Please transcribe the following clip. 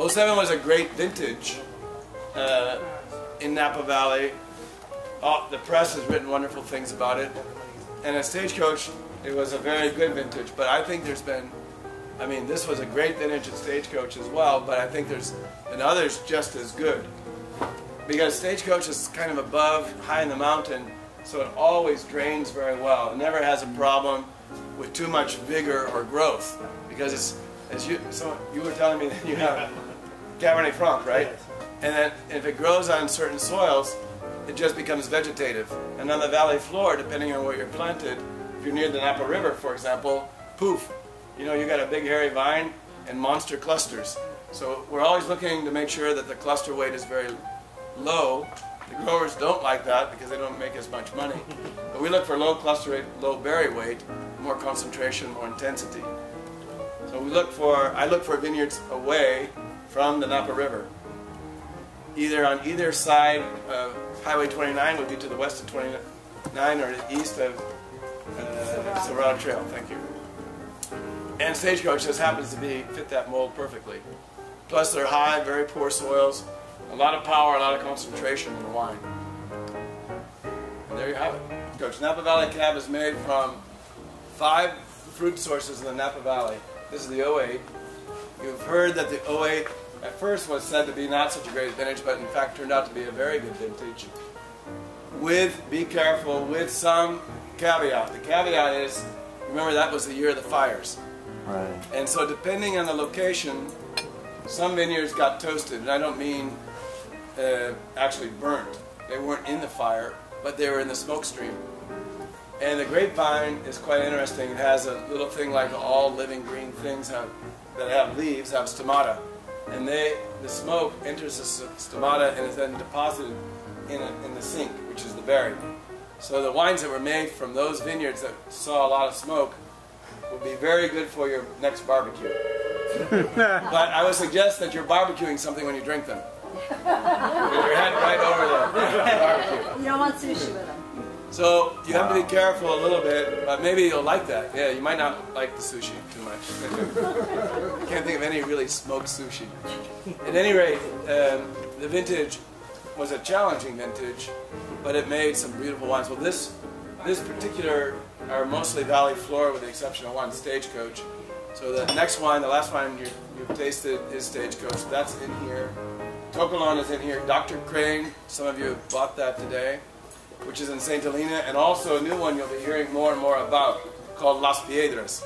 '07 was a great vintage in Napa Valley. Oh, the press has written wonderful things about it. And at Stagecoach, it was a very good vintage. But I think there's been, I mean, this was a great vintage at Stagecoach as well, but I think there's been others just as good. Because Stagecoach is kind of above, high in the mountain, so it always drains very well. It never has a problem with too much vigor or growth. Because it's, as you were telling me that you have Cabernet Franc, right? Yes. And then if it grows on certain soils, it just becomes vegetative. And on the valley floor, depending on where you're planted, if you're near the Napa River, for example, poof, you know, you got a big hairy vine and monster clusters. So we're always looking to make sure that the cluster weight is very low. The growers don't like that because they don't make as much money. But we look for low cluster weight, low berry weight, more concentration, more intensity. So I look for vineyards away from the Napa River. Either on either side of Highway 29 would be to the west of 29 or the east of Silverado Trail. Thank you. And Stagecoach just happens to fit that mold perfectly. Plus they're high, very poor soils, a lot of power, a lot of concentration in the wine. And there you have it. Coach, Napa Valley Cab is made from 5 fruit sources in the Napa Valley. This is the 08. You've heard that the 08 at first was said to be not such a great vintage, but in fact turned out to be a very good vintage. Be careful, with some caveat. The caveat is, remember that was the year of the fires. Right. And so depending on the location, some vineyards got toasted, and I don't mean actually burnt. They weren't in the fire, but they were in the smoke stream. And the grapevine is quite interesting. It has a little thing like all living green things that have leaves, have stomata. And the smoke enters the stomata and is then deposited in the sink, which is the berry. So the wines that were made from those vineyards that saw a lot of smoke would be very good for your next barbecue. But I would suggest that you're barbecuing something when you drink them. With your head right over the barbecue. You don't want sushi with them. So you have to be careful a little bit, but maybe you'll like that. Yeah, you might not like the sushi too much. I can't think of any really smoked sushi. At any rate, the vintage was a challenging vintage, but it made some beautiful wines. Well, this particular are mostly Valley Floor with the exception of one, Stagecoach. So the next wine, the last wine you've tasted is Stagecoach. That's in here. Tocolon is in here. Dr. Crane, some of you have bought that today, which is in St. Helena, and also a new one you'll be hearing more and more about called Las Piedras.